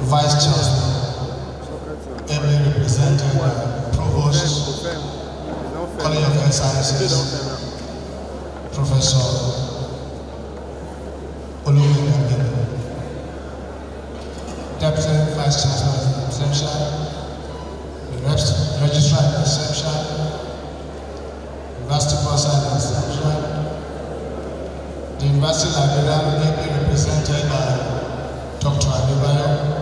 Vice Chancellor, ably represented by Provost, College of Health Sciences, Professor Oluwin, Deputy Vice Chancellor of Reception, the Registrar of Reception, University Bursar of Reception, the University Librarian ably represented by Dr. Adebayo,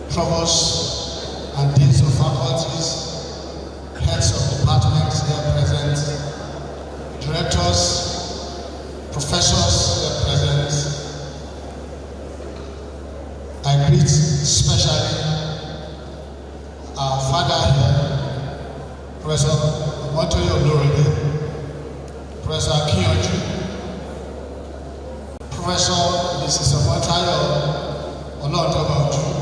Provosts and Deans of Faculties, Heads of Departments here present, Directors, Professors here present. I greet especially our father here, Professor Motoyo Olorode, Professor Akiyonju, Professor Mrs. Omotayo Olorode,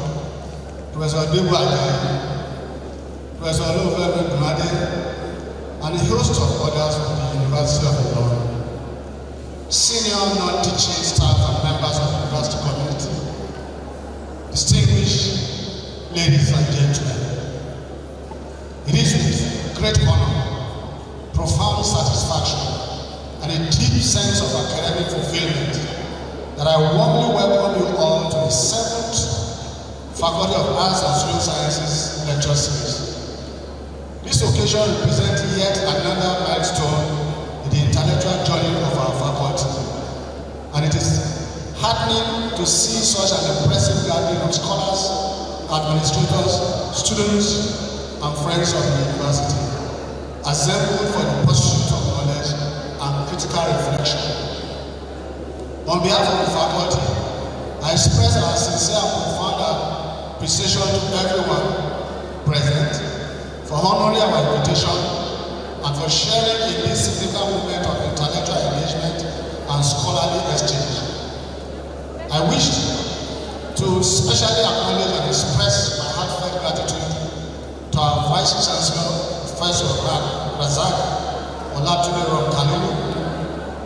Professor Debu Ajayi, Professor Olufemi Dumade, and a host of others from the University of Ilorin, senior non-teaching staff and members of the university community, distinguished ladies and gentlemen. It is with great honor, profound satisfaction, and a deep sense of academic fulfillment that I warmly welcome you all to the 7th Faculty of Arts and Social Sciences Lecture Series. This occasion represents yet another milestone in the intellectual journey of our faculty, and it is heartening to see such an impressive gathering of scholars, administrators, students, and friends of the university, assembled for the pursuit of knowledge and critical reflection. On behalf of the faculty, I express our sincere and profound appreciation to everyone present for honoring our invitation and for sharing in this significant moment of intellectual engagement and scholarly exchange. I wish to specially acknowledge and express my heartfelt gratitude to our Vice Chancellor, Professor Razak Olatunde Kalilu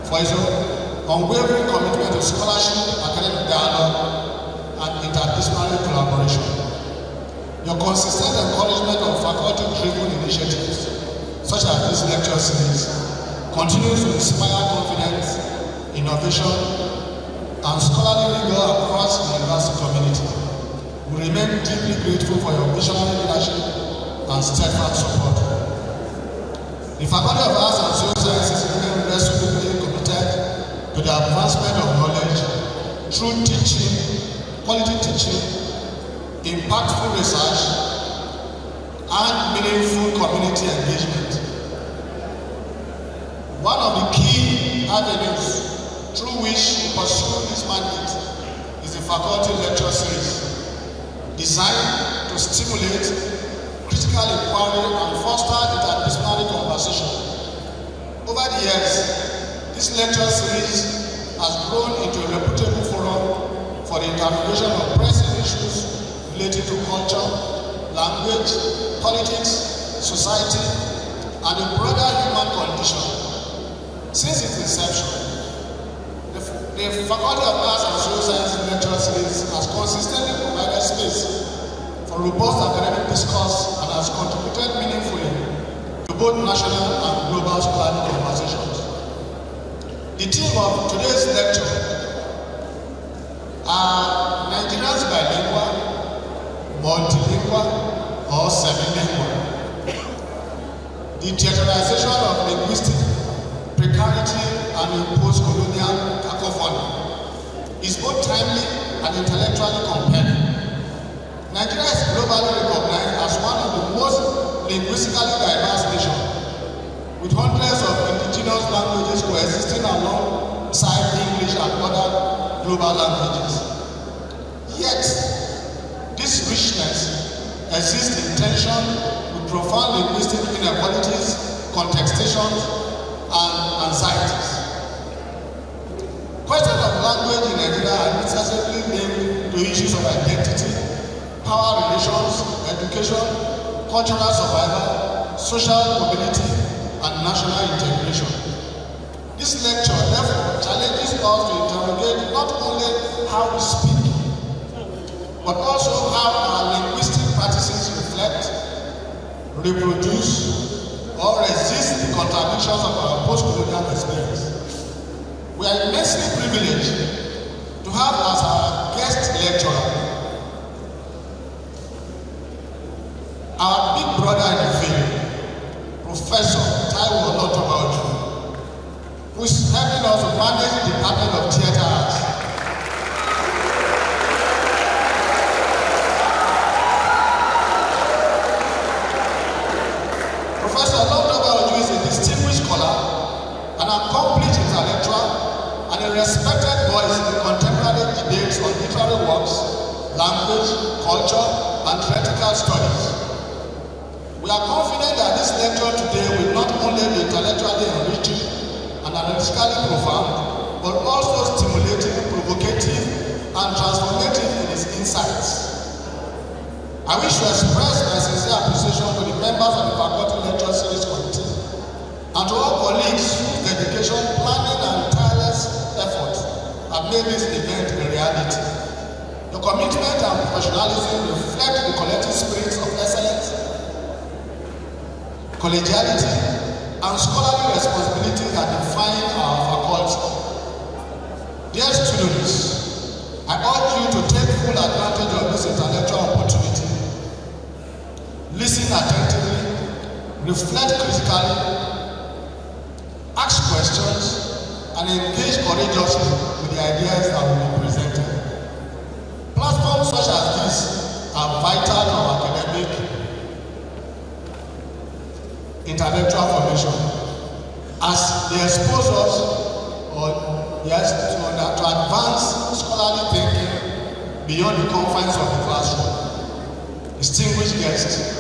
for his unwavering commitment to scholarship, academic dialogue, and interdisciplinary collaboration. Your consistent encouragement of faculty-driven initiatives, such as this lecture series, continues to inspire confidence, innovation, and scholarly rigor across the university community. We remain deeply grateful for your visionary leadership and steadfast support. The Faculty of Arts and Social Sciences remain resolutely committed to the advancement of knowledge through teaching, quality teaching, impactful research, and meaningful community engagement. One of the key avenues through which we pursue this mandate is the faculty lecture series, designed to stimulate critical inquiry and foster interdisciplinary conversation. Over the years, this lecture series has grown into a reputable forum for the interrogation of pressing issues related to culture, language, politics, society, and the broader human condition. Since its inception, the Faculty of Arts and Social Sciences lecture series has consistently provided space for robust academic discourse and has contributed meaningfully to both national and global scholarly conversations. The theme of today's lecture are Nigerians bilingual, multilingual, or semilingual. The theaterization of linguistic precarity and post-colonial cacophony is both timely and intellectually compelling. Nigeria is globally recognized as one of the most linguistically diverse nations, with hundreds of indigenous languages coexisting alongside English and other global languages. Yet, this richness exists in tension with profound linguistic inequalities, contestations, and anxieties. Questions of language in Nigeria are necessarily linked to issues of identity, power relations, education, cultural survival, social mobility, and national integration. This lecture, therefore, challenges us to interrogate not only how we speak, but also how our linguistic practices reflect, reproduce, or resist the contradictions of our post-colonial experience. We are immensely privileged to have as our guest lecturer our big brother in the field, Professor Taiwo Olotobaju, who is helping us to manage the Department of Theatre Arts. Professor Olotobaju is a distinguished scholar, an accomplished intellectual, and a respected voice in contemporary debates on literary works, language, culture, and theoretical studies. We are confident that this lecture today will not only be intellectually enriching and analytically profound, but also stimulating, provocative, and transformative in its insights. I wish to express my sincere appreciation to the members of the Faculty Lecture Series Committee and to all colleagues whose dedication, planning, and tireless effort have made this event a reality. Your commitment and professionalism reflect the collective spirits of excellence, collegiality, and scholarly responsibility that define our faculty. Dear students, I urge you to take full advantage of this intellectual opportunity. Listen attentively, reflect critically, ask questions, and engage courageously with the ideas that will be presented. Platforms such as this are vital to our academic intellectual formation, as they expose us to advance scholarly thinking beyond the confines of the classroom. Distinguished guests,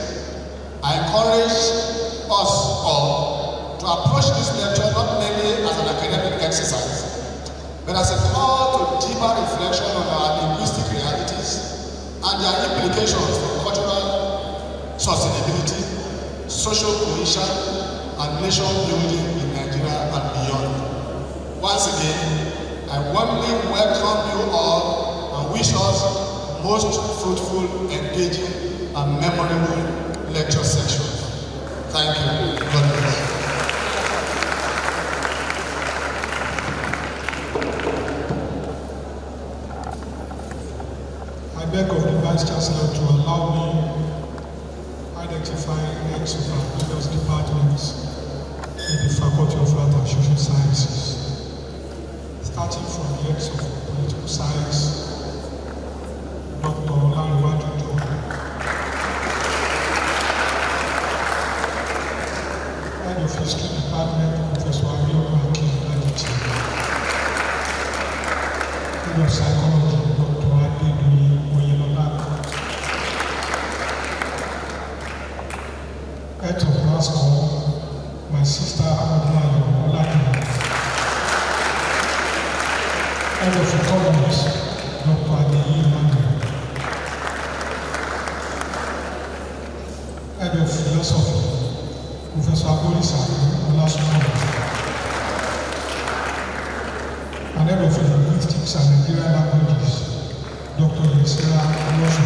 I encourage us all to approach this lecture not merely as an academic exercise, but as a call to deeper reflection on our linguistic realities and their implications for cultural sustainability, social cohesion, and nation building in Nigeria and beyond. Once again, I warmly welcome you all and wish us most fruitful, engaging, and memorable lecture sessions. Thank you. God bless. I beg of the Vice Chancellor to allow me identify heads of our various departments in the Faculty of Art and Social Sciences, starting from the heads of Political Science, Dr. Olaniwaju Joe, Head of History Department, Professor Abiodun Akinladi, Head of Psychology, Dr. Adedoyin Oyenola, Head of Mass Comm, my sister Amadulayo Oladipo, Head of Economics, Dr. Adeyi Emmanuel, Head of Philosophy, Professor Abolisa Olasumola, and Head of Linguistics and Nigerian Languages, Dr. Yesira Olosho.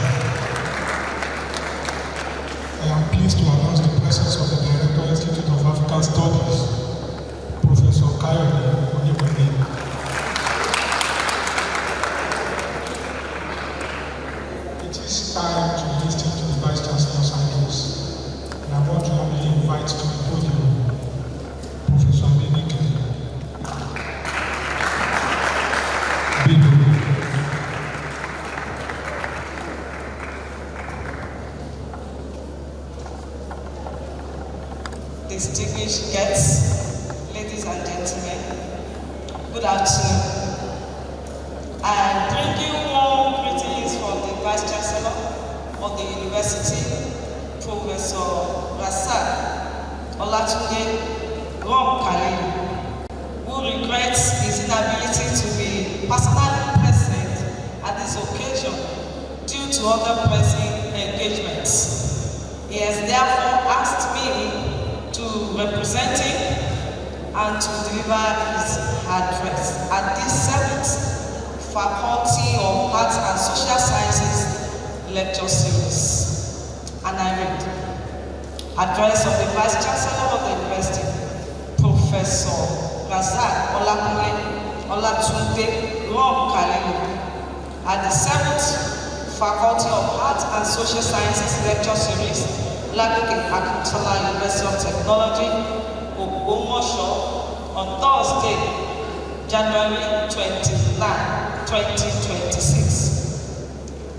I am pleased to announce the presence of the Director, Institute of African Studies, Professor Kayode Onyebode. It is time to listen to the Vice Chancellor's address, and I want to humbly invite to the podium Professor Adenike Bido. Distinguished guests, ladies and gentlemen, good afternoon. I bring you warm greetings from the Vice Chancellor of the University, Professor Razak Olatunde Rom-Kalilu, who regrets his inability to be personally present at this occasion due to other pressing engagements. He has therefore asked me to represent him and to deliver his address at this 7th Faculty of Arts and Social Sciences lecture series. And I read, Address of the Vice Chancellor of the University, Professor Razak Olatunde Rom-Kalilu, at the 7th Faculty of Arts and Social Sciences lecture series, LAUTECH Akintola University of Technology, Ogbomoso, on Thursday, January 29, 2026.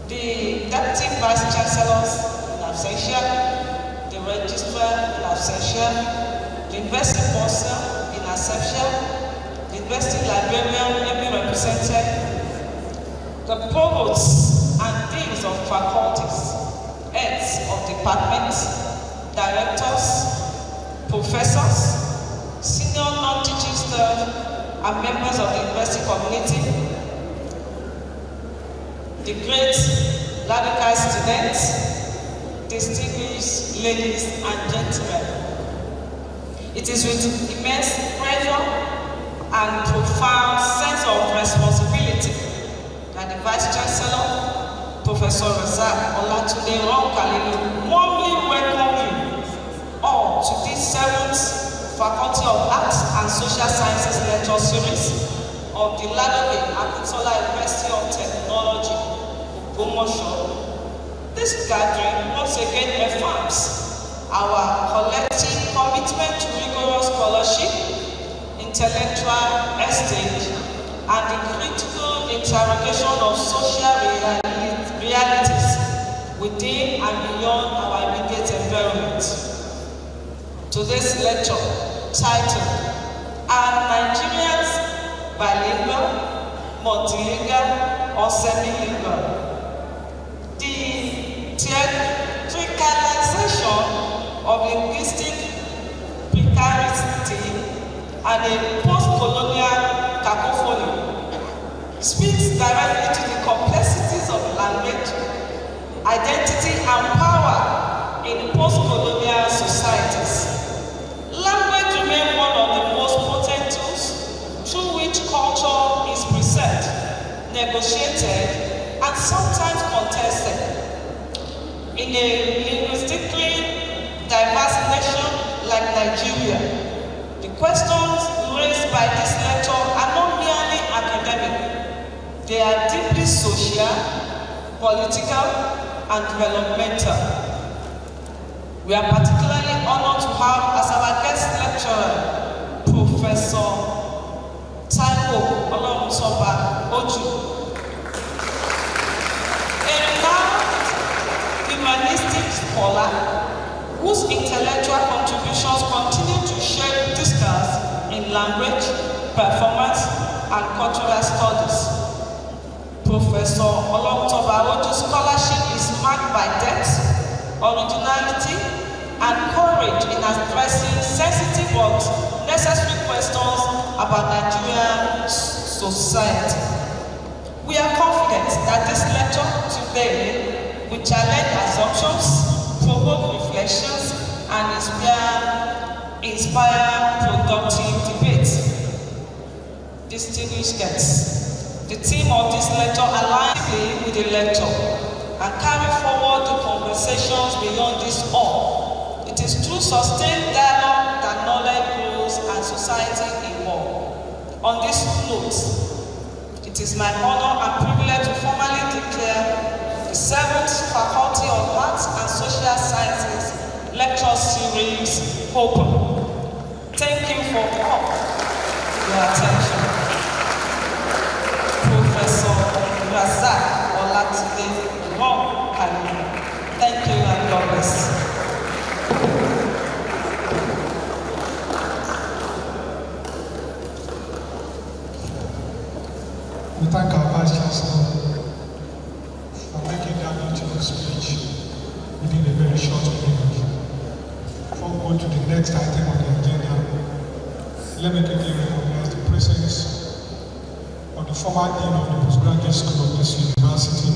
The Deputy Vice Chancellors in absentia, the Registrar in absentia, the University Bursar in absentia, the University Librarian ably represented, the Provosts and Deans of Faculties, heads of departments, directors, professors, senior non-teaching staff, and members of the university community, the great LAUTECH students, distinguished ladies and gentlemen. It is with immense pressure and profound sense of responsibility that the Vice Chancellor, Professor Razak Olatunde Rom-Kalilu, warmly welcome you all to this 7th Faculty of Arts and Social Sciences lecture series of the LAUTECH Akintola University of Technology, Ogbomoso. This gathering once again affirms our collective commitment to rigorous scholarship, intellectual exchange, and the critical interrogation of social realities within and beyond our immediate environment. Today's lecture, titled, Are Nigerians Bilingual, Multilingual, or Semilingual? The theatricalization of linguistic precarity and a post-colonial cacophony speaks directly to the complexities of language, identity, and power in post-colonial societies. Language sometimes contested. In a linguistically diverse nation like Nigeria, the questions raised by this lecture are not merely academic. They are deeply social, political, and developmental. We are particularly honored to have as our guest lecturer, Professor Ogbomoso Oju, a renowned humanistic scholar whose intellectual contributions continue to shape discourse in language, performance, and cultural studies. Professor Ogbomoso Oju's scholarship is marked by depth, originality, and courage in addressing sensitive but necessary questions about Nigerian society. We are confident that this lecture today will challenge assumptions, provoke reflections, and inspire productive debate. Distinguished guests, the theme of this lecture aligns with the lecture and carry forward the conversations beyond this hall. It is through sustained dialogue that knowledge grows and society evolves. On this note, it is my honor and privilege to formally declare the 7th Faculty of Arts and Social Sciences lecture series open. Thank you for all your attention. Professor Razak Olatunde. Thank you and God bless. We thank our Vice Chancellor for making that beautiful speech within a very short period. Before we go to the next item on the agenda, let me quickly recognize the presence of the former Dean of the Postgraduate School of this university,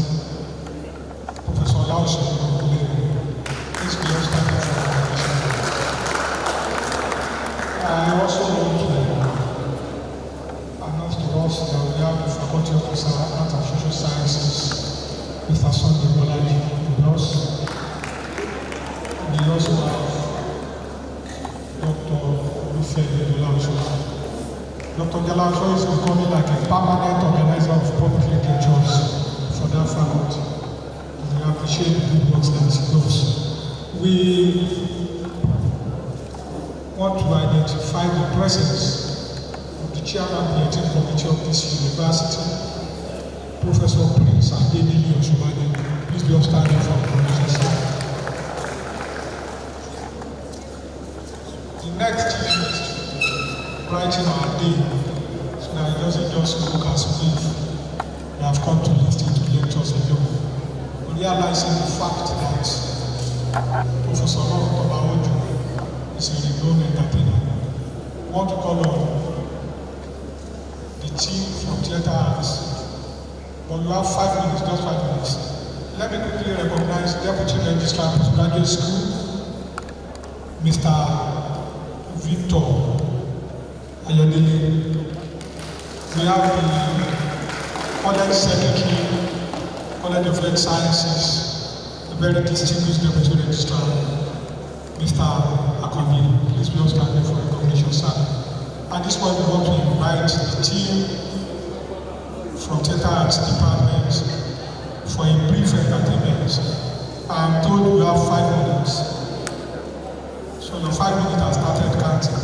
Professor LAUTECH. Please be standing for recognition. I also want to announce to us that we have the Faculty of Arts and Social Sciences, Mr. Sunday Bolaji, with us. We also have Dr. Olufemi Olaoso. Dr. Olaoso is becoming like a permanent organizer of public lectures for that faculty. We appreciate the good work that he does. We want to identify the presence of the chairman of the 18th committee of this university, Professor Prince Adeniyi Oshobade. Please be upstanding for the commission side. The next thing is to brighten our day so that it doesn't just look as if we have come to listen to lectures alone. Realizing the fact that Professor Ogbomoso is a renowned entertainer. We want to call on the team from Theatre Arts, but we have 5 minutes, just 5 minutes. Let me quickly recognize Deputy Registrar of Postgraduate School, Mr. Victor Ayodele. We have the College Secretary, College of Health Sciences, a very distinguished Deputy Registrar, Mr. Akomi. Please be standing for recognition, sir. At this point, we want to invite the team from Theatre Arts Department for a brief entertainment. I am told we have 5 minutes. So your 5 minutes has started counting.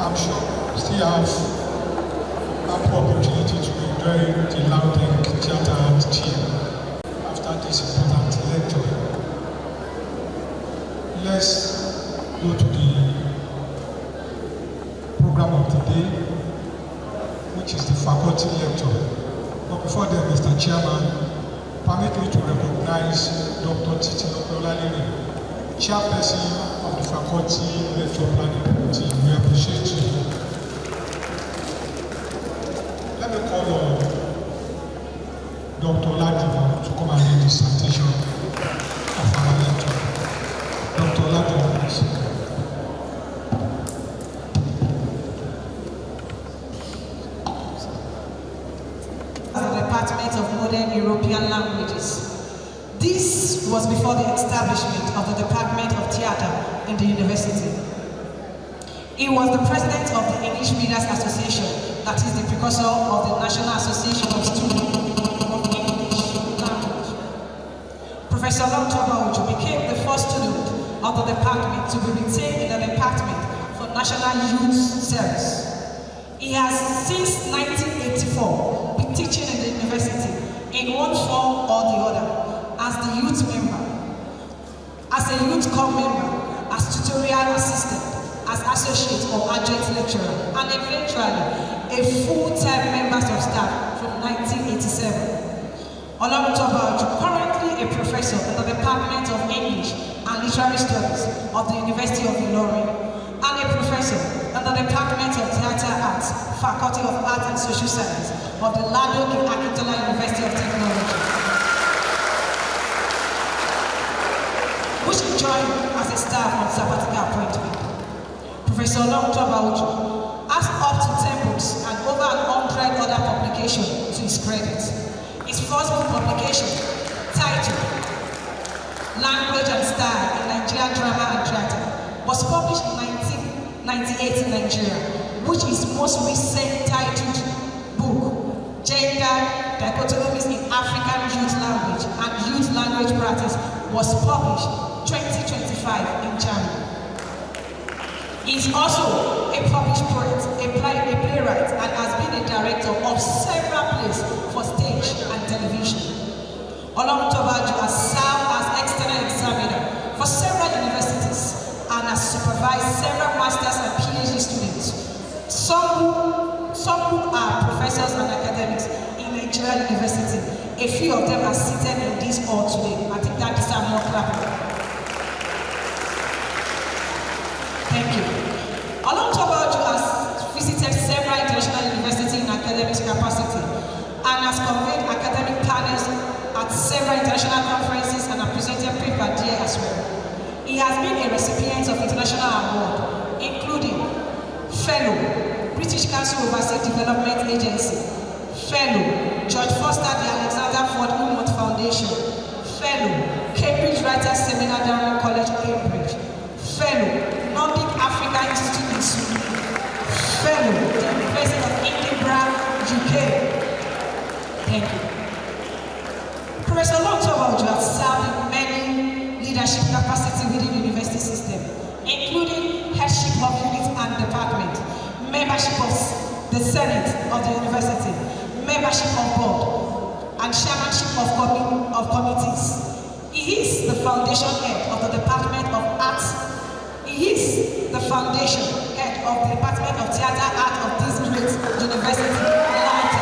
I'm sure we still have ample opportunity to enjoy the LAUTECH Theatre Art team after this important lecture. Let's go to the program of the day, which is the faculty lecture. But before that, Mr. Chairman, permit me to recognize Dr. Titi Lopeolale, Chairperson of the Faculty Lecture Planning Committee. We appreciate you. Let me call on Dr. Olajumo to come and lead the citation of our lecture. Dr. Olajumo, please. Department of Modern European Languages. This was before the establishment of the Department of Theatre in the university. He was the president of the English Readers Association, that is the precursor of the National Association of Students of English Language. Professor LAUTECH became the first student of the department to be retained in the Department for National Youth Service. He has since 1984 been teaching in the university in one form or the other, as the youth member, as a youth corps member, as tutorial assistant, as associate or adjunct lecturer, and eventually a full-time member of staff from 1987. Oloruntoba, currently a professor in the Department of English and Literary Studies of the University of Ilorin, and a professor in the Department of Theatre Arts, Faculty of Art and Social Science of the LAUTECH University of Technology, which he joined as a staff on sabbatical appointment. Professor LAUTECH has up to 10 books and over 100 other publications to his credit. His first book publication, titled Language and Style in Nigerian Drama and Theatre, was published in 1998 in Nigeria, which is most recent titled book, Gender Dichotomies in African Youth Language and Youth Language Practice, was published 2025 in Germany. He is also a published poet, a playwright, and has been a director of several plays for stage and television. Oloruntoba has served as external examiner for several universities and has supervised several masters and PhD students. Some who are professors and academics in Nigerian University. A few of them are seated in this hall today. I think that deserves more clapping. Thank you. Oloruntoba has visited several international universities in academic capacity and has convened academic panels at several international conferences and has presented paper there as well. He has been a recipient of international awards, including Fellow, British Council Overseas Development Agency, Fellow, George Foster the Alexander Ford Humboldt Foundation, Fellow, Cambridge Writers Seminar Darwin College, Cambridge, Fellow, Nordic Africa Institute in Sweden, Fellow, the University of Edinburgh, UK. Thank you. Professor LAUTECH has served in many leadership capacities within the university system, including headship of units and department, membership of the Senate of the university, membership of board, and chairmanship of committees. He is the foundation head of the Department of Arts. He is the foundation head of the Department of Theatre Art of this great university, LAUTECH.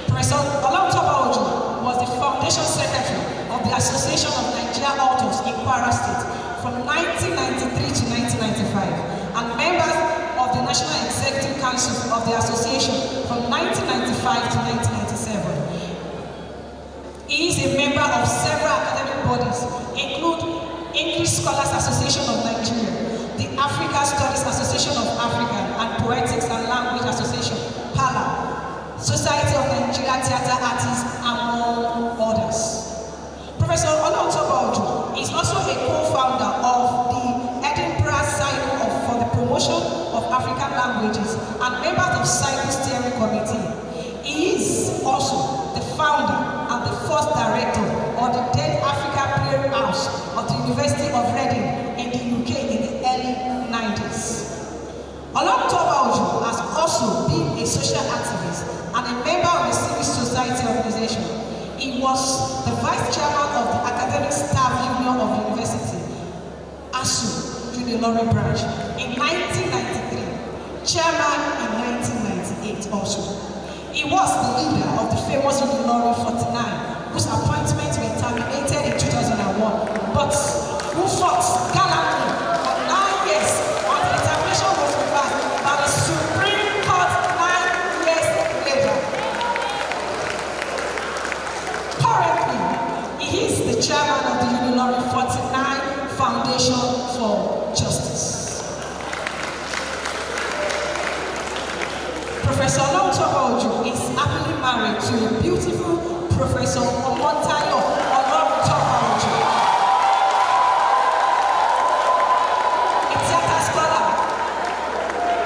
Professor LAUTECH was the foundation secretary of the Association of Nigerian Authors in Kwara State from 1993 to 1995, and members of the National Executive Council of the Association from 1995 to 1997. He is a member of several academic bodies, including English Scholars Association of Nigeria, the Africa Studies Association of Africa and Poetics and Language Association, PALA, Society of Nigeria Theatre Artists, among others. Professor LAUTECH is also a co-founder of the Edinburgh Cycle for the Promotion of African Languages and member of Cycle Steering Committee. He is also the founder and the first director of the then Africa Playhouse of the University of ASU Unilori branch in 1993, chairman in 1998 also. He was the leader of the famous Unilori 49, whose appointments were terminated in 2001, but who fought gallantly for 9 years until the termination was reversed by the Supreme Court 9 years later. Currently, he is the chairman of the Unilori 49 Foundation for Justice. Professor LAUTECH is happily married to a beautiful Professor Omotayo Oloruntopaojo, a theater scholar.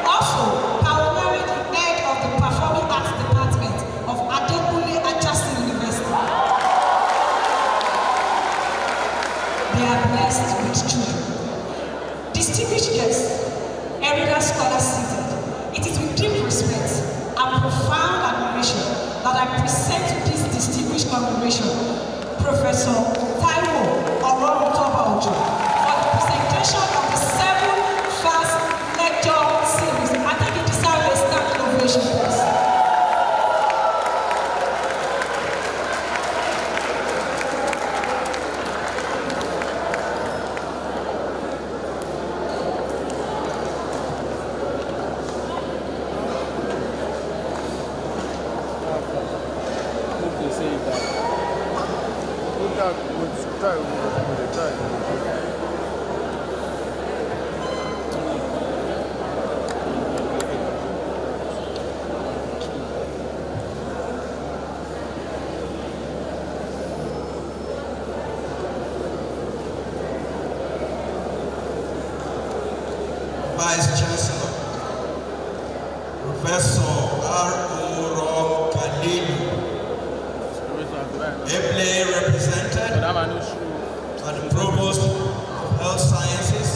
Also, pioneering the head of the Performing Arts Department of Adekunle Ajasin University. They are blessed with children. Distinguished guests, erudite scholars seated, it is with deep respect and profound admiration that I present to this distinguished congregation Professor Taiwo Oloruntopaojo for the presentation of the 7 FPASS lecture series. I think it deserves a standing ovation, please. Vice Chancellor, Professor R.O. Kalilu, ably represented by the Provost of Health Sciences,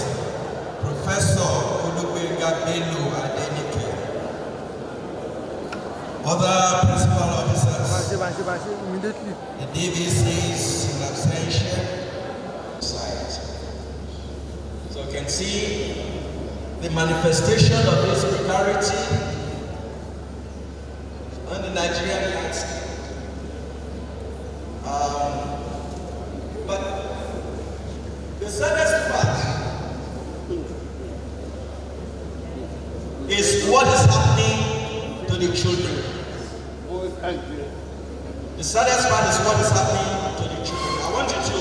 Professor Olugbegabelu Adenike, other principal officers, the DVCs in absentia, site. So you can see the manifestation of this precarity on the Nigerian landscape. But the saddest part is what is happening to the children. The saddest part is what is happening to the children. I want you to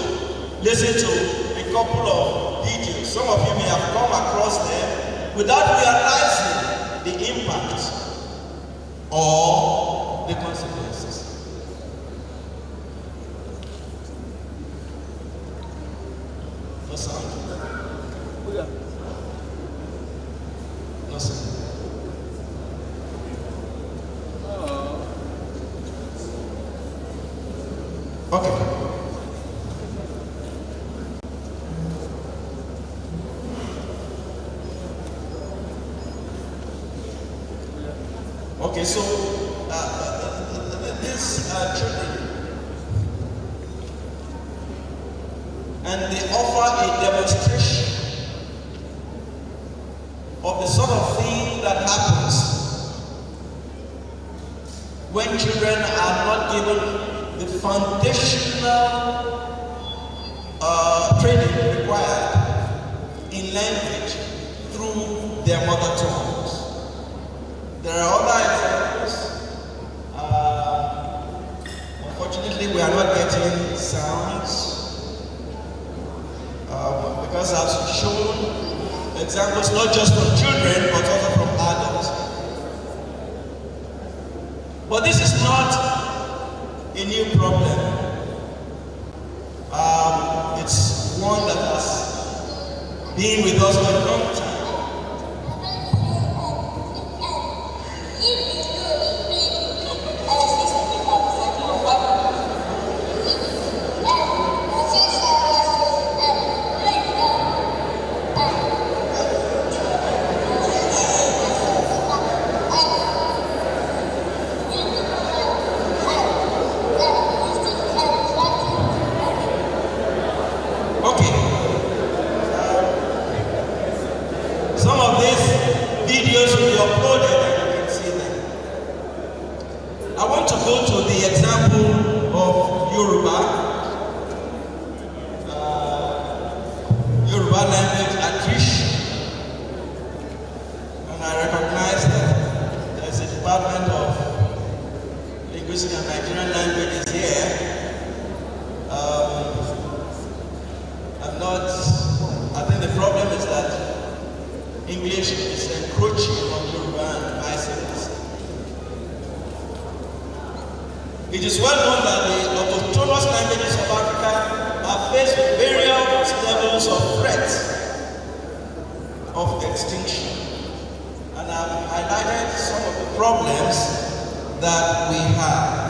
listen to a couple of videos. Some of you may have come across them without realizing the impact or the consequences. No sound? No sound. Okay. Okay, so these children, and they offer a demonstration of the sort of thing that happens when children are not given the foundational training required in language through their mother tongue. There are other examples. Unfortunately, we are not getting sounds because I've shown examples not just from children but also from adults. But this is not a new problem. It's one that has been with us for a long time. English is encroaching on Yoruba and vice versa. It is well known that the autonomous languages of Africa are faced with various levels of threat of extinction. And I've highlighted some of the problems that we have.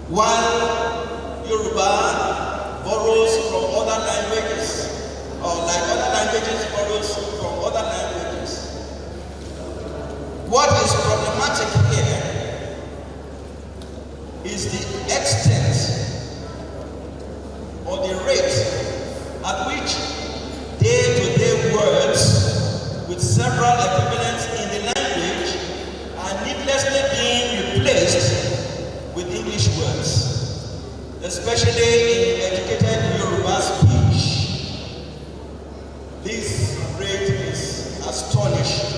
While Yoruba borrows from other languages, or like other languages borrows from other languages, what is problematic here is the extent or the rate at which day-to-day words with several equivalents in the language are needlessly being replaced with English words, especially in educated Yoruba speech. This rate is astonishing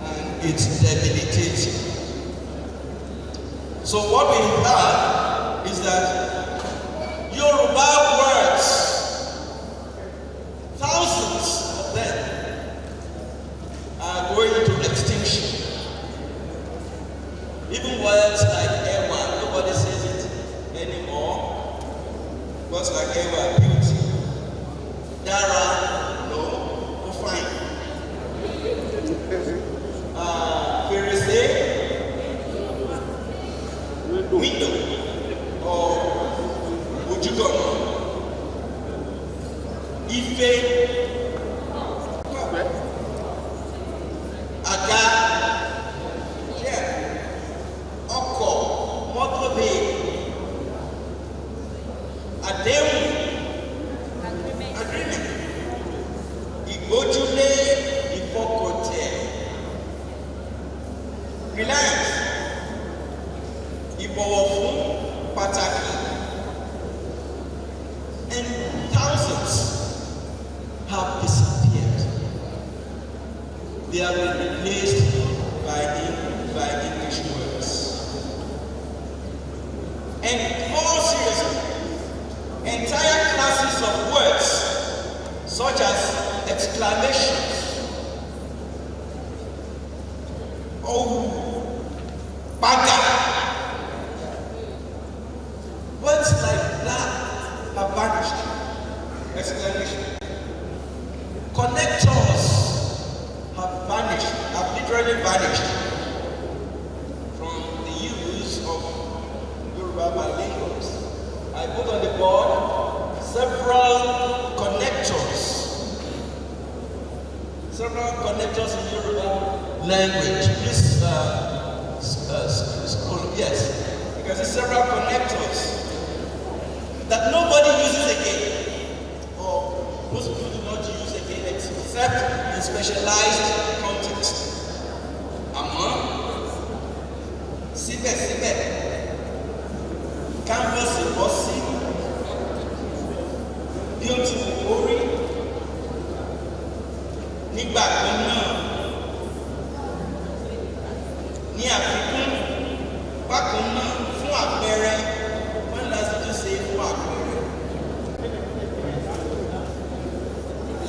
and it's debilitating. So what we have is that Yoruba words, thousands of them, are going into extinction. Even words like Ewa, nobody says it anymore. Words like Ewa, beauty. Dara, no, fine. Pharisee, window, or Ujugono. Ife, Aga, yeah, Oko, Motobe, Ademu, agreement, Igbojule, Ifokote, reliance, Ibowofun, Pataki, and thousands have disappeared. They have been replaced by English words. And more seriously, entire classes of words, such as exclamations, oh, baga, words like that have vanished. Exclamation. Connectors have vanished, have literally vanished from the use of Yoruba bilinguals. I put on the board several connectors in Yoruba language. Please scroll, yes. You can see several connectors that nobody uses again. Most people do not use again except in specialized context. Síbẹ̀síbẹ̀, canvas ìbọ́sí, beautiful orí, nígbà kan náà, ní àfikún, bákan náà, fún àpẹẹrẹ, when last did you say fún àpẹẹrẹ?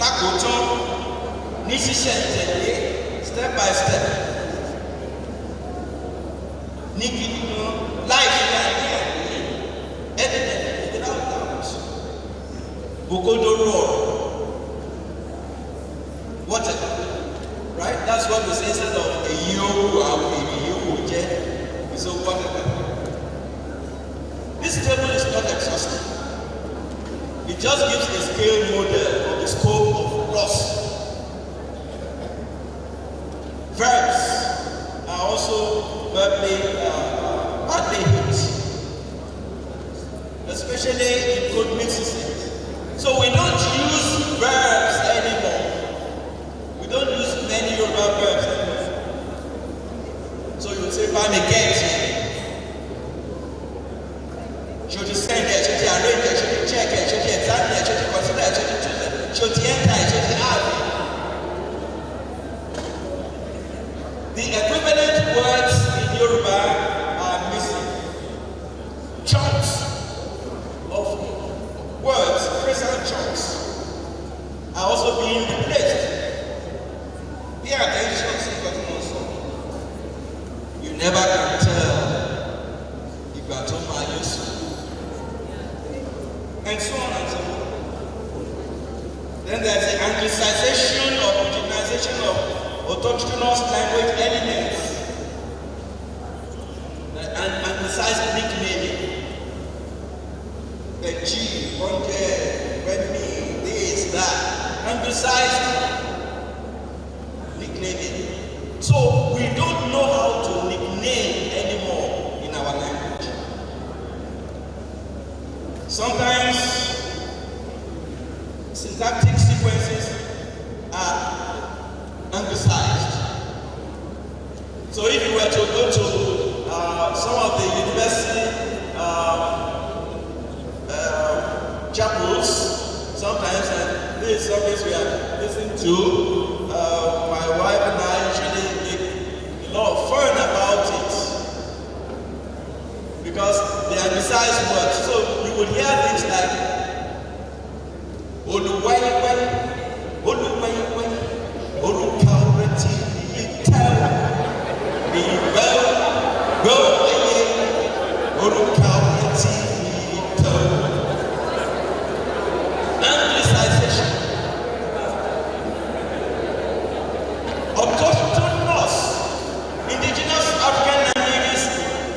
Lákòótán, ní ṣísẹ̀ntẹ̀lé, step by step, ní gidi gan, láì ṣe àní evidently without doubt, òkodoro ọ̀rọ̀, whatever, right? That's what we say instead of èyí owó àwọn èyí owó jẹ́, so whatever. This table is not exhaustive. It just gives a scale model of the scope of loss. Verbs are also badly hit, especially in code mixes. So we don't use verbs anymore. We don't use many Yoruba verbs anymore. So you say, "Buy me get." Should you send it? Should you arrange it? Should you check it? Should you examine it? Should you consider it? Should you choose it? Should you enter it? Should you add it? The equivalent words in Yoruba are missing. Chunks of Then there's the anglicization or indigenization of autochthonous language elements. And anglicized nicknaming. The G, Bonje, Redmi, this, that. Anglicized nicknaming. So we don't know how to nickname anymore in our language. Sometimes syntactic sequences are anglicized. So if you were to go to some of the university chapels, sometimes, and this is something we are listening to, my wife and I usually make a lot of fun about it because they are anglicized words. So you would hear things like Oluwaiwe, Oluwaiwe, Olukaureti, Yitel, Liwel, Goye, Olukaureti, Yitel. Anglicization. Autochthonous, indigenous African languages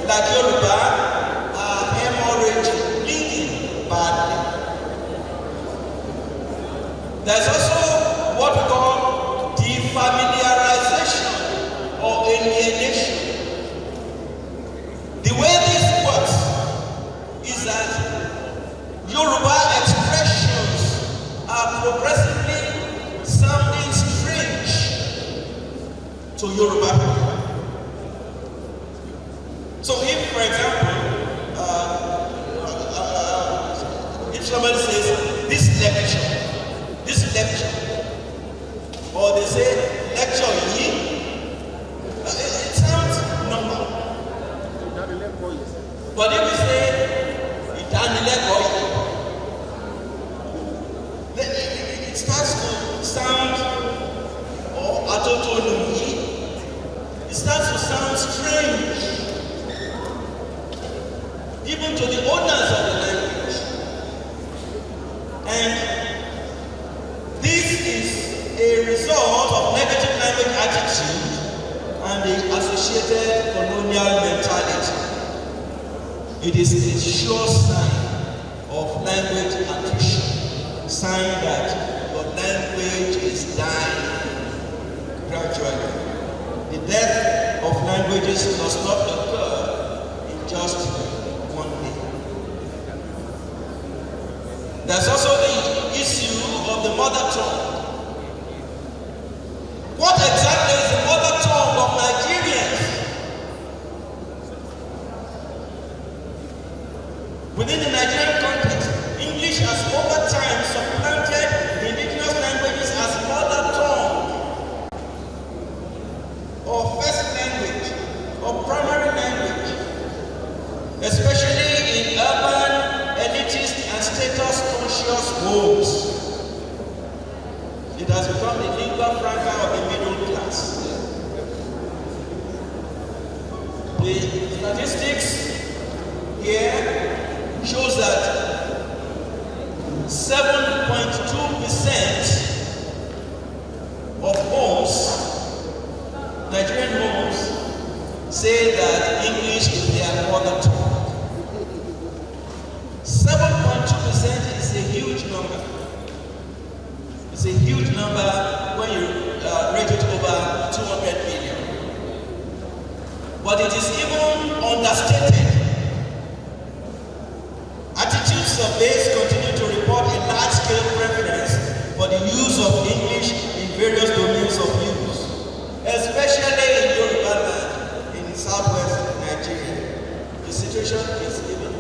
like Yoruba are hemorrhaging, bleeding badly. There's also what we call defamiliarization or alienation. The way this works is that Yoruba expressions are progressively sounding strange to Yoruba people. So if, for example, if somebody says, this lecture, or they say, lecture yi, it sounds normal. But if we say, it starts to sound, or atotonumi, it starts to sound strange, even to the owners of the language. And this is a result of negative language attitude and the associated colonial mentality. It is a sure sign of language attrition, sign that your language is dying gradually. The death of languages does not occur in just one day. There's also the issue of the mother tongue. What exactly is the mother tongue of Nigerians? Within the Nigerian context, English has over time supplanted the indigenous languages as mother tongue, or first language, or primary language, especially in urban, elitist, and status-conscious homes. It has become the lingua franca of the middle class. The statistics here shows that 7.2% of homes, Nigerian homes, say that English is their mother tongue. 7.2% is a huge number. It's a huge number when you rate it over 200 million. But it is even understated. Attitude surveys continue to report a large-scale preference for the use of English in various domains of use, especially in Yoruba land in southwest Nigeria. The situation is even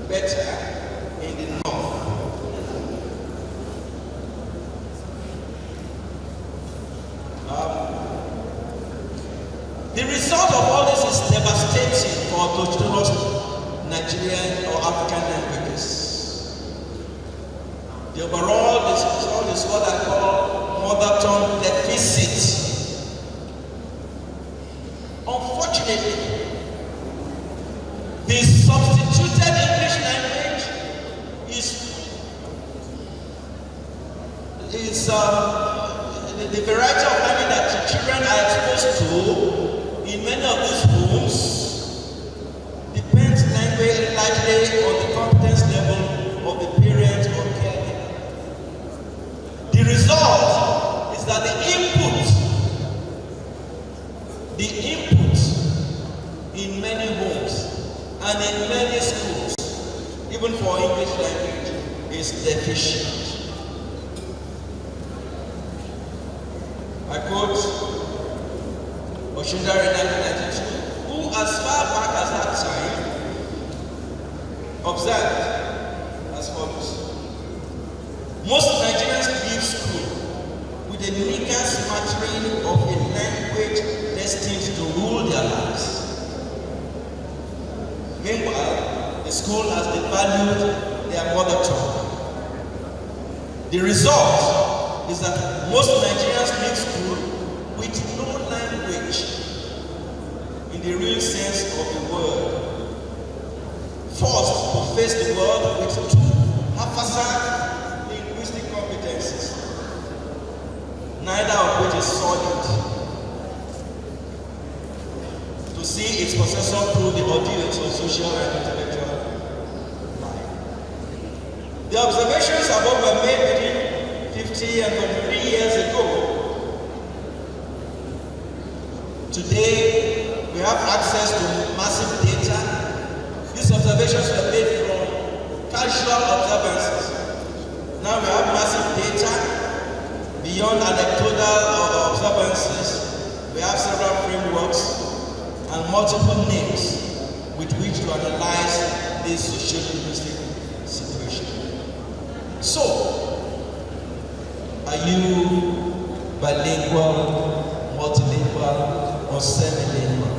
better in the north. The result of all this is devastating for autochthonous Nigerian or African languages. The overall result is what I call mother tongue deficit. Unfortunately, the substituted English language is the variety of learning that the children are exposed to in many of these homes depends largely on the competence level of the parent or caregiver. The result is that the input in many homes and in many schools, even for English language, is deficient. I quote Oshundari 1992, who as far back as that time observed as follows: most Nigerians leave school with a meager smattering of a language destined to rule their lives. Meanwhile, the school has devalued their mother tongue. The result is that most Nigerians leave school with no language in the real sense of the word, forced to face the world with two haphazard linguistic competencies, neither of which is solid, to see its possessor through the ordeals of social and intellectual life. The observations above were made between 50 and 43 years ago. Today, we have access to massive data. These observations were made from casual observances. Now we have massive data. Beyond anecdotal observances, we have several frameworks and multiple names with which to analyze this socio-linguistic situation. So, are you bilingual, multilingual, or semi-lingual?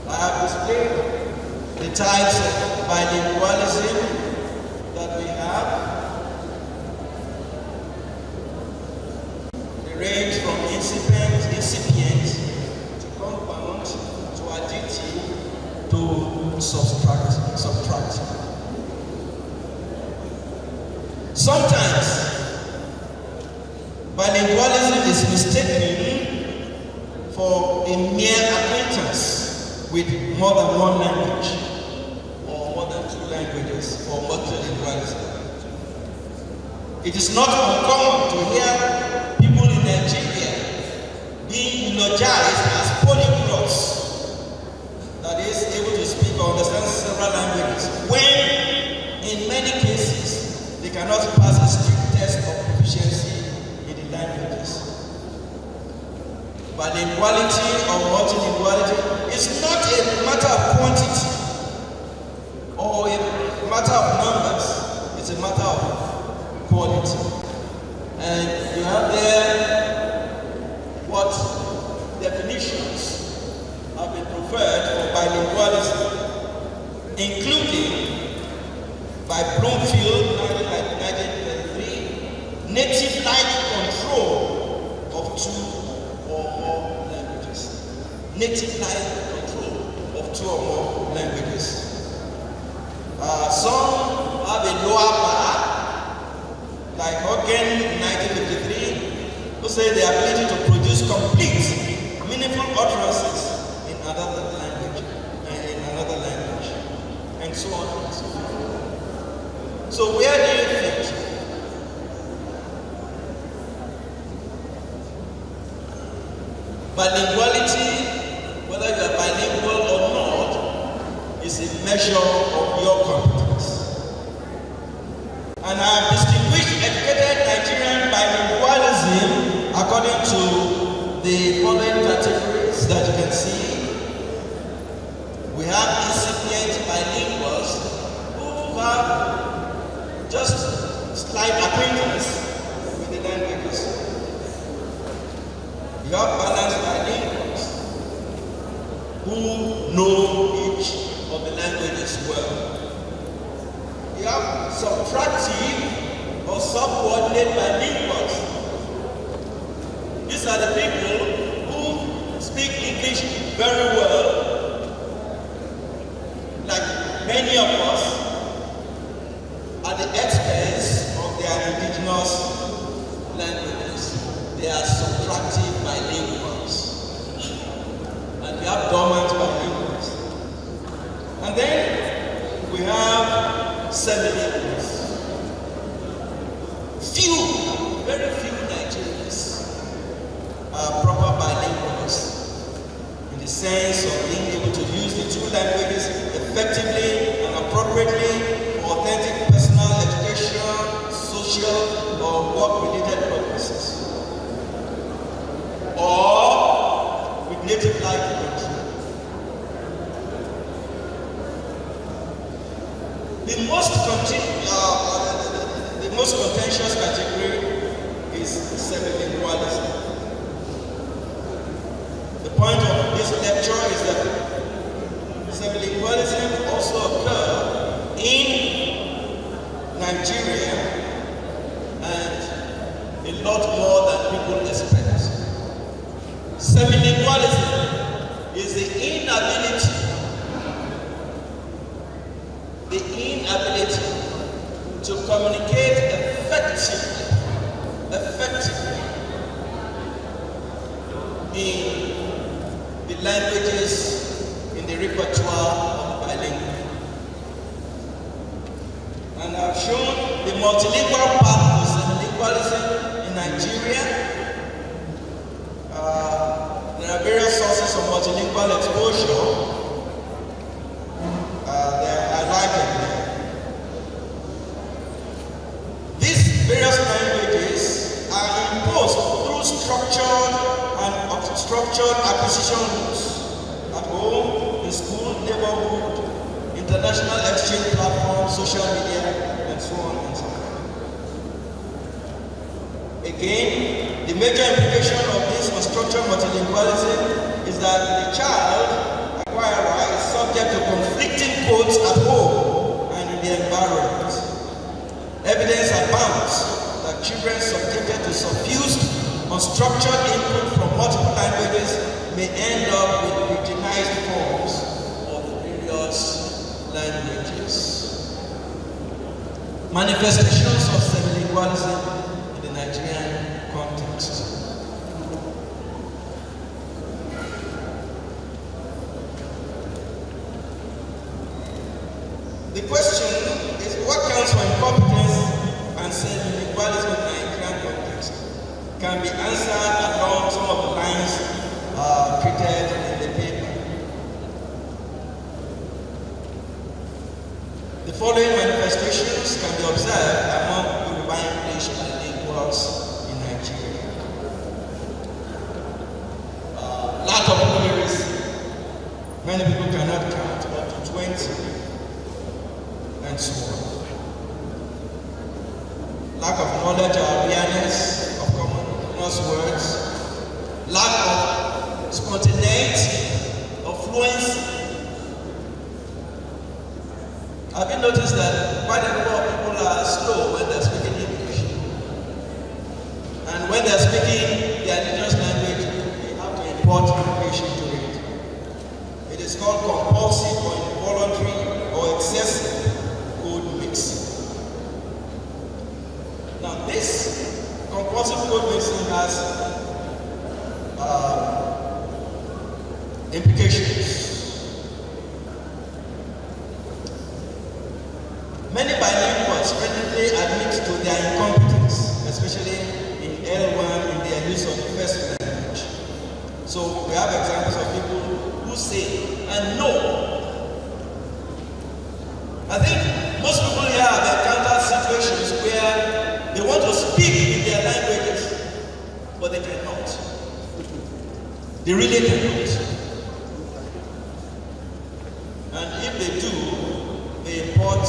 I have displayed the types of bilingualism that we have. They range from incipient to compound to additive to subtractive. Sometimes bilingualism is mistaken for a mere acquaintance with more than one language or more than two languages or multilingualism. It is not uncommon to hear people in Nigeria being eulogized as polyglots, that is, able to speak or understand several languages, when in many cases they cannot pass a strict test of proficiency in the languages. Bilinguality or multilinguality is not a matter of quantity or a matter of numbers, it's a matter of quality. And you have there what definitions have been preferred for bilingualism, including by Bloomfield, 1933, native-like control of two or more languages. Native-like control of two or more languages. Some have a lower bar, like Hogan in 1953, who say the ability to produce complete, meaningful utterances in another language, and so on and so forth. So where do you fit? Bilinguality, whether you are bilingual or not, is a measure of your competence. And I have distinguished educated Nigerian bilingualism according to the following categories that you can see. We have incipient bilinguals who have just slight acquaintance with the languages. You have balanced bilinguals who know each of the languages well. You have subtractive or subordinate bilinguals. These are the people who speak English very well, like many of us, The most contentious category is semi-lingualism. The point of this lecture is that semi-lingualism also occurs in Nigeria and a lot more than people expect. Semi-lingualism is the inability to communicate effectively in the languages in the repertoire of bilingual. And I've shown the multilingual path to semi-lingualism in Nigeria. There are various sources of multilingual exposure. They are highlighted there. These various languages are imposed through structured and unstructured acquisition routes at home, in school, neighborhood, international exchange platforms, social media, and so on and so forth. Again, the major implication of this unstructured multilingualism is that the child acquirer is subject to conflicting codes at home and in the environment. Evidence abounds that children subjected to suffused, unstructured input from multiple languages may end up with regionalized forms of the various languages. Manifestations of semi-lingualism in the Nigerian context. The question is, what counts for incompetence and semi-lingualism in the Nigerian context can be answered along some of the lines treated in the paper. The following manifestations can be observed among Yoruba English bilinguals in Nigeria. Lack of literacy. Many people cannot count up to 20. And so on. Lack of knowledge or awareness of common words. Lack of spontaneity or fluency. Have you noticed that quite a number of people are slow when they're speaking English? And when they're speaking their indigenous language, they have to import information to it. It is called compulsive or involuntary or excessive code mixing. Now this compulsive code mixing has implications. Many bilinguals readily admit to their incompetence, especially in L1 in their use of the first language. So we have examples of people who say and know. I think most people here have encountered situations where they want to speak in their languages, but they cannot. They really cannot. And if they do, they import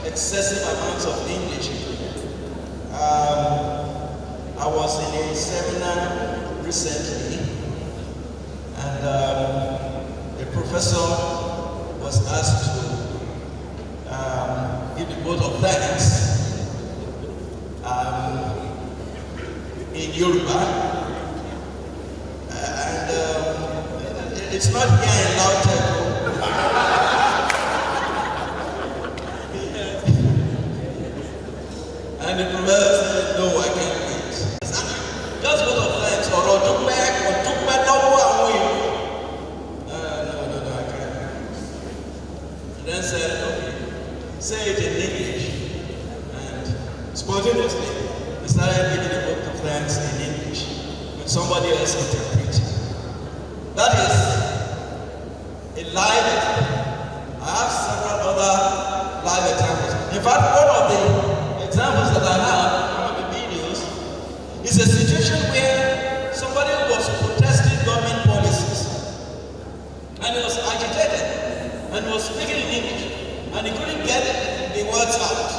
excessive amounts of English. I was in a seminar recently, and a professor was asked to give the vote of thanks in Yoruba, and it's not here in LAUTECH. And the professor said, no, I can't do it. Just vote of thanks or took back no, I can't. And then said, okay, say it in English. And spontaneously, I started giving the vote of thanks in English when somebody else interpreted. That is a live example. I have several other live examples. In fact, one of the examples that I have, one of the videos, is a situation where somebody was protesting government policies and he was agitated and was speaking in English and he couldn't get words out.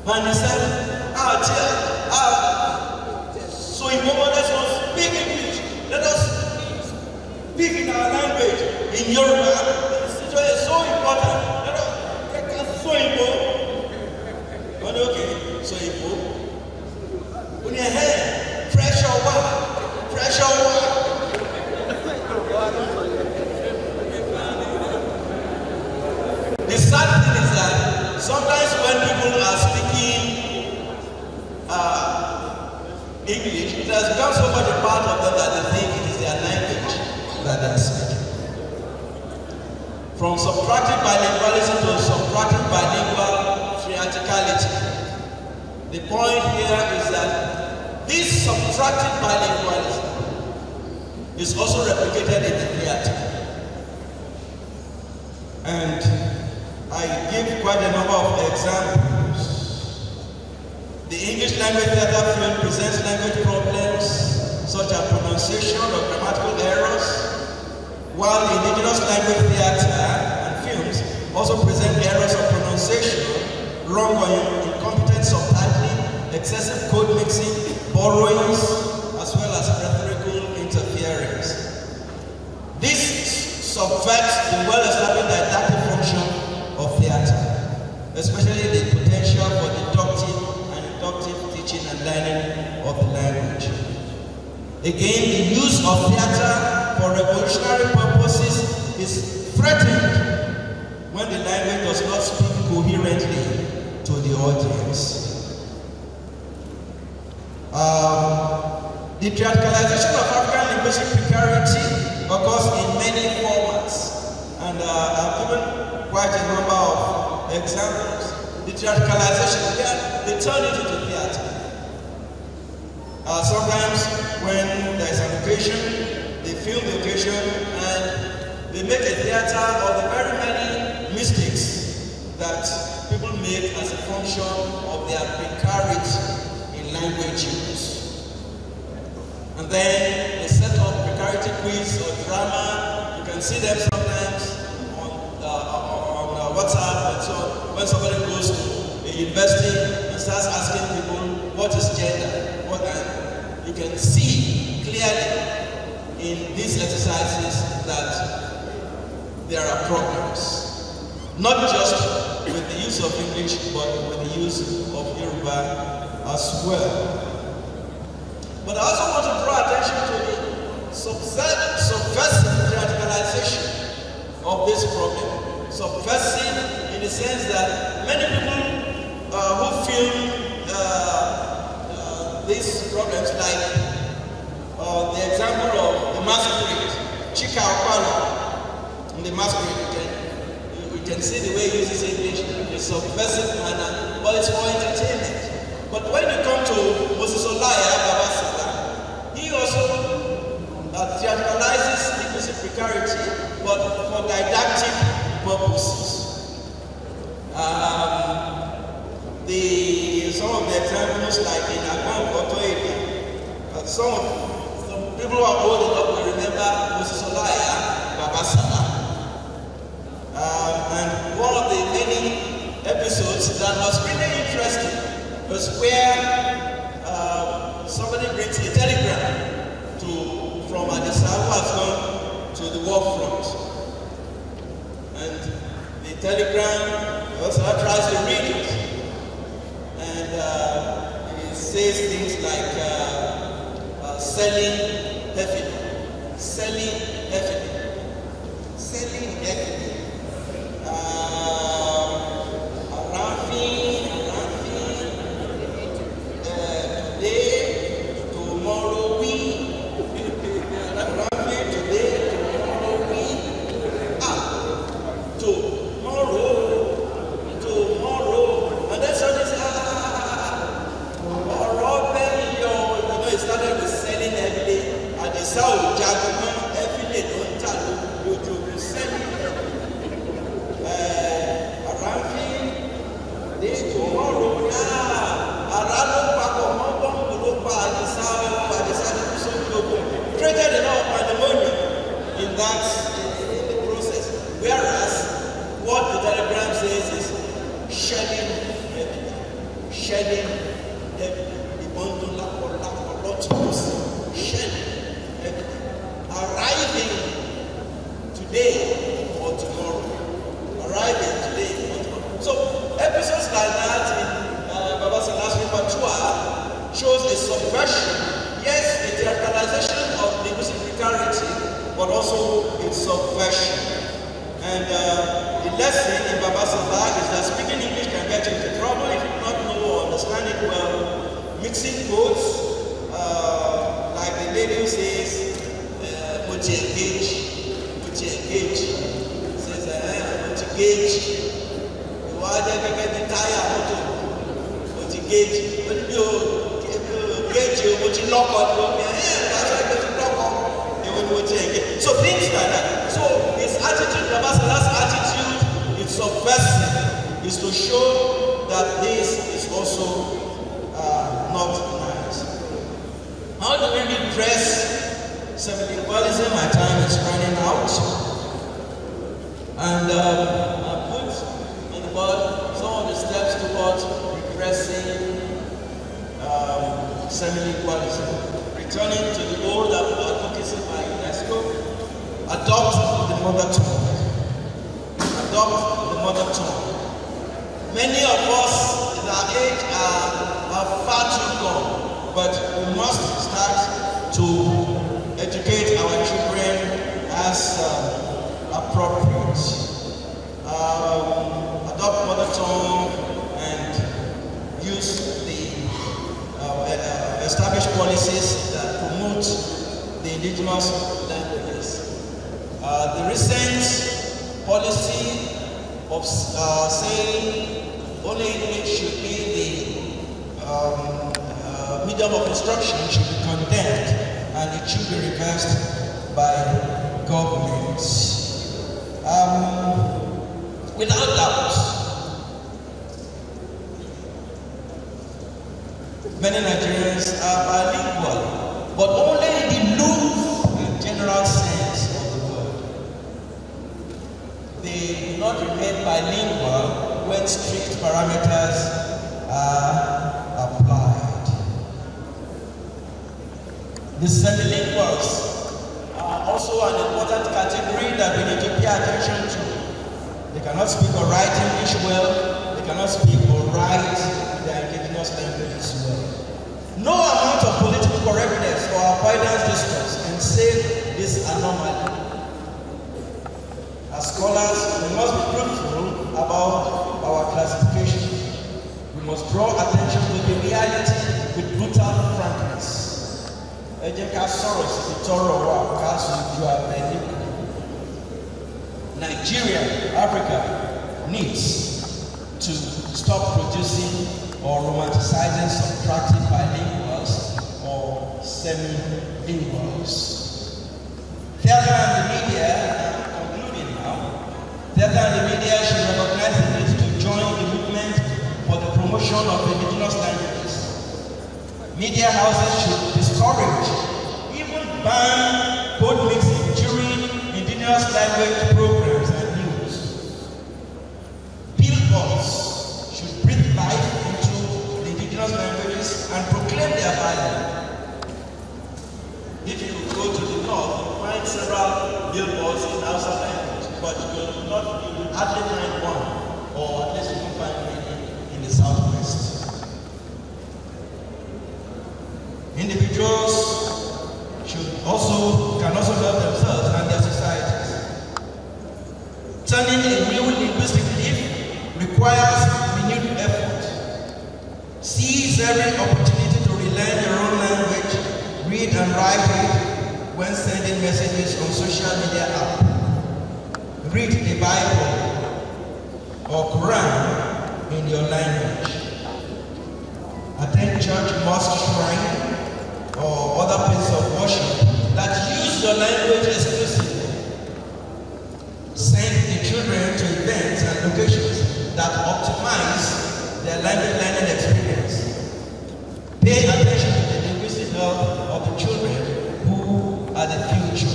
And he said, so in moment, let us speak English. Let us speak in our language, in Yoruba. It is so important. Let us take us so important. Okay, so important. When your head, pressure water. The sad thing is that sometimes when people are speaking English, it has become so much a part of them that they think it is their language that they are speaking. From subtractive bilingualism to subtractive bilingual theatricality. The point here is that this subtractive bilingualism is also replicated in the theater. And I give quite a number of examples. The English language theater film presents language problems such as pronunciation or grammatical errors, while the indigenous language theater and films also present errors of pronunciation, wrong or incompetent subtitling, excessive code mixing, borrowings, as well as rhetorical interference. This subverts the well-established didactic function of theater, especially the potential for deductive and inductive teaching and learning of the language. Again, the use of theater for revolutionary purposes is threatened when the language does not speak coherently to the audience. The theatricalization of African linguistic precarity occurs in many formats, and I've given quite a number of examples. The theatricalization, they turn it into theater. Sometimes when there is an occasion, they film the occasion and they make a theater of the very many mistakes that people make as a function of their precarity in language use. And then they set up precarity quiz or drama. You can see them sometimes on WhatsApp and so on. When somebody goes to a university and starts asking people, what is gender? You can see clearly in these exercises that there are problems. Not just with the use of English, but with the use of Yoruba as well. But I also want to draw attention to the subversive theatricalization of this problem. Subversive in the sense that many people who film these problems, like the example of the masquerade, Chika Okpala, in the masquerade, you can see the way he uses English in a subversive manner, but it's for entertainment. But when you come to Moses Olaya Babasala, he also theatricalizes linguistic precarity, but for didactic purposes. Some of the examples, like in Agam Otoeda, some people who are old enough will remember Moses Olaya Babasala. And one of the many episodes that was really interesting was where somebody brings a telegram from Adisa who has gone to the war front. And the telegram also tries to read it. And it says things like selling heavily. shedding the bundle arriving today or tomorrow. Arriving today or tomorrow. So episodes like that in Baba Salah's repertoire shows a subversion, yes, a theatricalization of linguistic precarity, but also its subversion. And the lesson in Baba Salah is that speaking English can get you into trouble if you do not know or understand it well. Mixing codes, like the lady who says, engage. Says, engage. You are get the tire, engage. But you engage, you lock on, so things like that. So his attitude, Baba Salah's attitude, it's subversive, is to show that this is also not nice. How do we redress semilingualism? My time is running out. And I put on the board some of the steps towards redressing semilingualism. Returning to the goal that was advocated by UNESCO, adopt the mother tongue. Adopt the mother tongue. Many of us in our age are far too gone, but we must start to educate our children as appropriate. Adopt mother tongue and use the established policies that promote the indigenous languages. The recent policy of saying only English should be the medium of instruction should be condemned, and it should be reversed by governments. Without doubt, many Nigerians are bilingual, but only in the loose and general sense of the word. They do not remain bilingual when strict parameters are applied. The semilinguals are also an important category that we need to pay attention to. They cannot speak or write English well, they cannot speak or write their indigenous languages well. No amount of political correctness or avoidance discourse can save this anomaly. As scholars, we must be truthful about our classification. We must draw attention to the reality with brutal frankness. Nigeria, Africa, needs to stop producing or romanticizing subtractive bilinguals or semi-linguals. Theater and the media, I'm concluding now, theater and the media should recognize the need to join the movement for the promotion of indigenous languages. Media houses should discourage, even ban code mixing during indigenous language programs and news. Billboards should breathe life into the indigenous languages and proclaim their value. If you go to the north, you find several billboards in Hausa language, but you will hardly find one, or at least you can find many in the southwest. Individuals can also help themselves and their societies. Turning a new linguistic leaf requires renewed effort. Seize every opportunity to relearn your own language, read and write it when sending messages on social media app. Read the Bible or Quran in your language. Attend church, mosque, shrine, or other places of worship that use your language exclusively. Send the children to events and locations that optimize their language learning experience. Pay attention to the linguistic health of the children who are the future.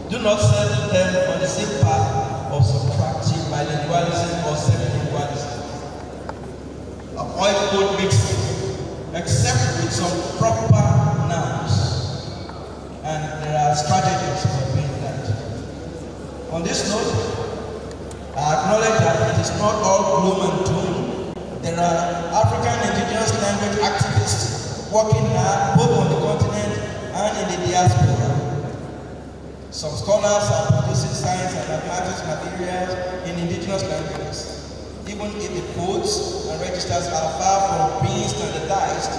Do not set them on the same path of subtractive bilingualism or semilingualism. Avoid code mixing. except with some proper nouns. And there are strategies for doing that. On this note, I acknowledge that it is not all gloom and doom. There are African indigenous language activists working hard both on the continent and in the diaspora. Some scholars are producing science and mathematics materials in indigenous languages, even if the codes and registers are far from being standardized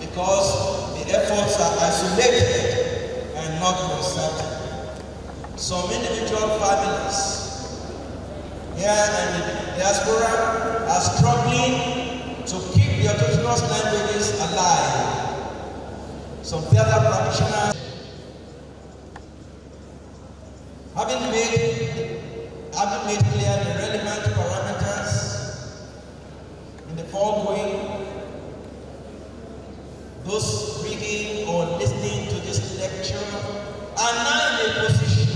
because the efforts are isolated and not concerted. Some individual families here in the diaspora are struggling to keep the indigenous languages alive. Some theater practitioners having made clear the relevant parameters in the foregoing, those reading or listening to this lecture are now in a position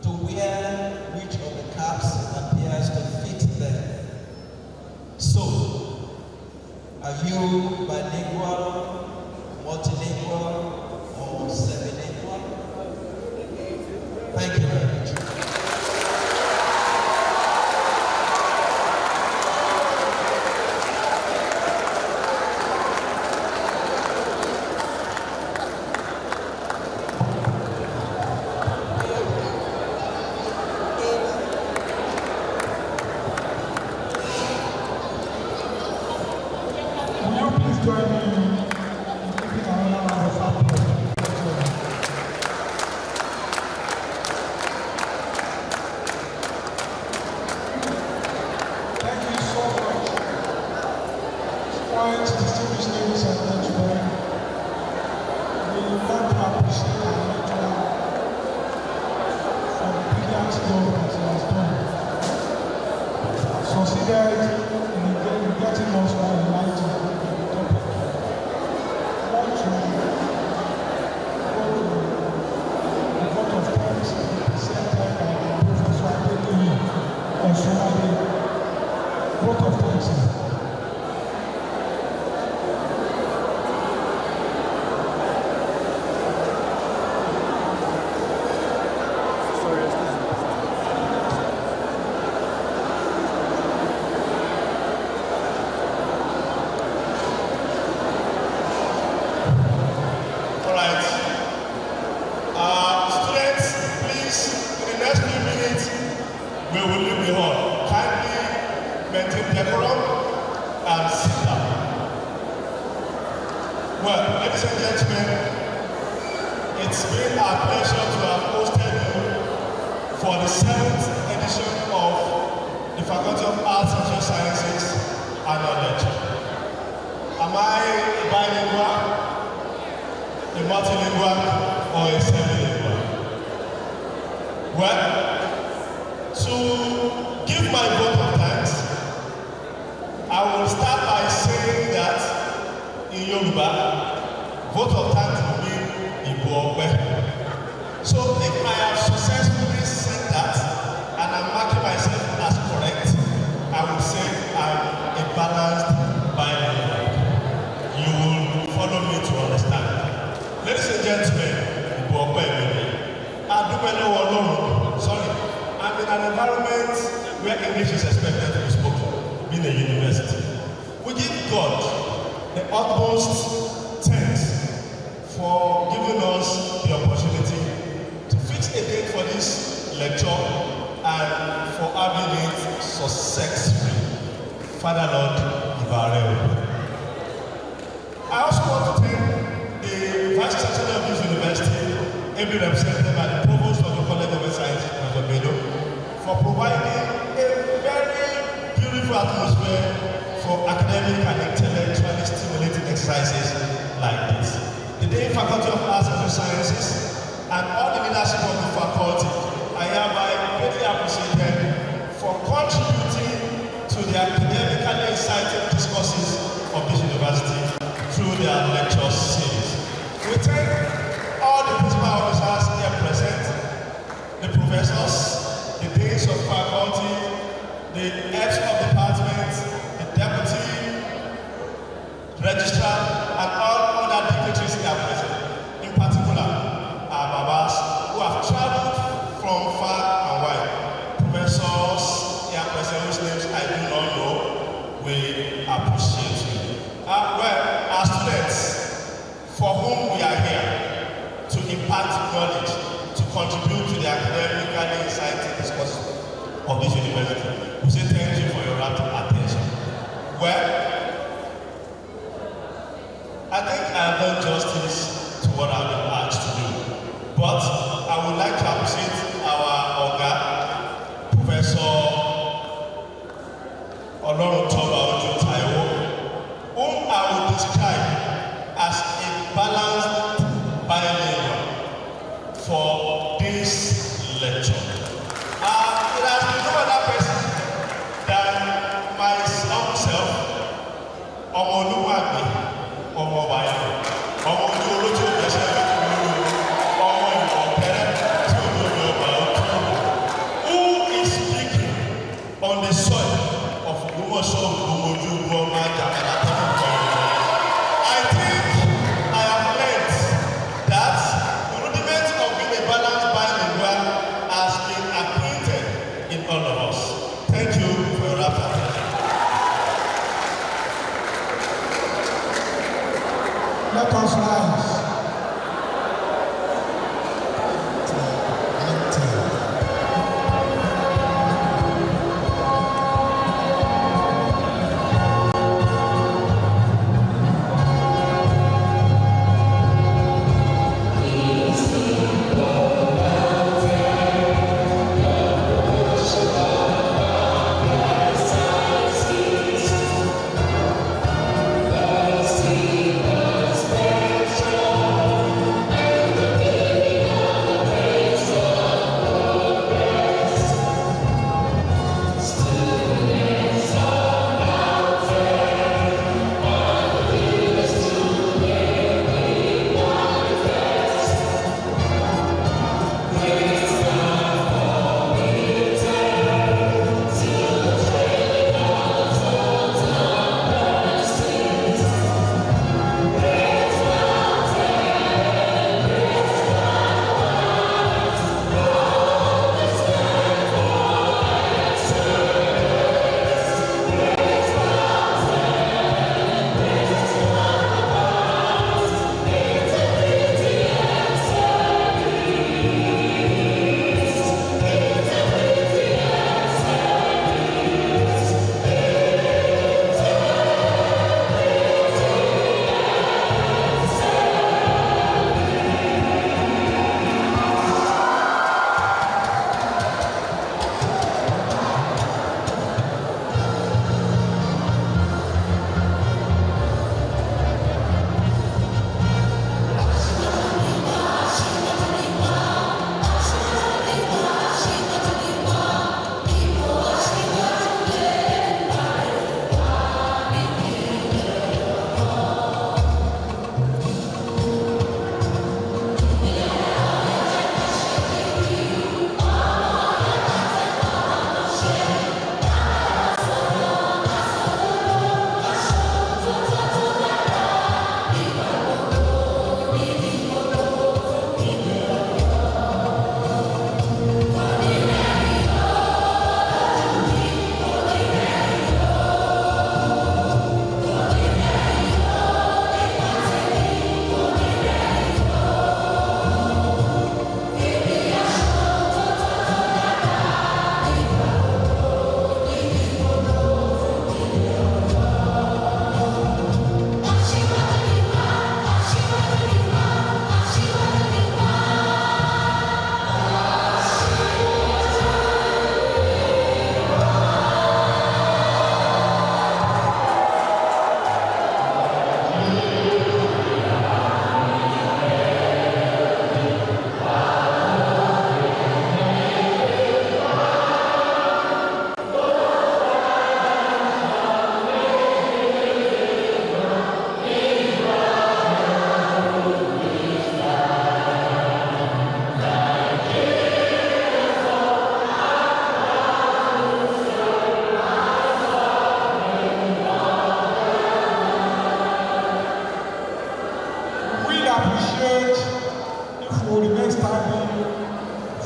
to wear which of the caps appears to fit them. So, are you bilingual, multilingual, or semilingual? Thank you very much. the heads of departments, the deputy registrar knowledge to contribute to the academically exciting discourse of this university. We say thank you for your rapt attention. Well, I think I have done justice to what I've been asked to do, but I would like to appreciate our Oga, Professor Olorotoba Ojo Taiwo, whom I would describe as a balanced bilingual for this lecture. It has been no other person than my own self, Omoluwagbe, Omobayo, Omoju Oloju Ojese, Omo Iwokere, tí o lórí ọba Otu, who is speaking on the soil of Ogbomoso, Ogbomoju, Ogbomo, Jamaica. I think I have learned that the rudiment of being a balanced bilingual has been acquainted in all of us. Thank you for your rapt attention. Let us rise.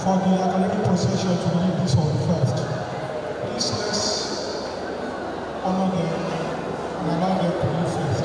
for the academic procession to leave this on first. Please let's honor them and allow them to leave first.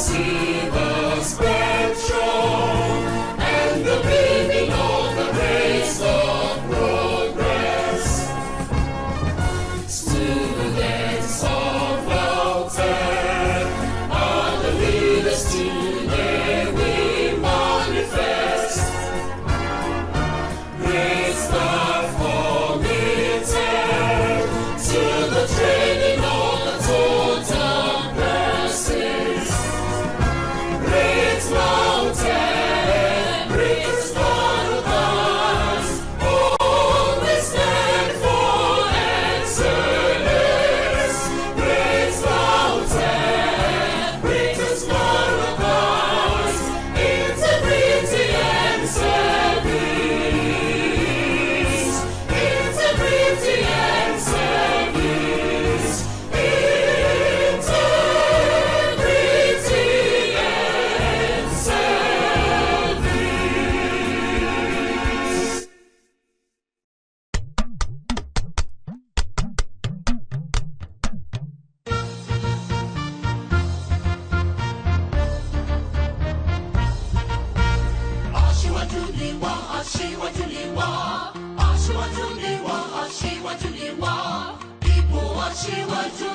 see the spectrum and the beaming of the rays of progress. Students of LAUTECH are the leaders today we manifest. Great staff committed to the training of the total persons. Great LAUTECH brings one of us, always stand for excellence. Great LAUTECH brings one of us, integrity and service. Integrity and service. Integrity and service. Aṣíwájú ni wá, ibo aṣíwájú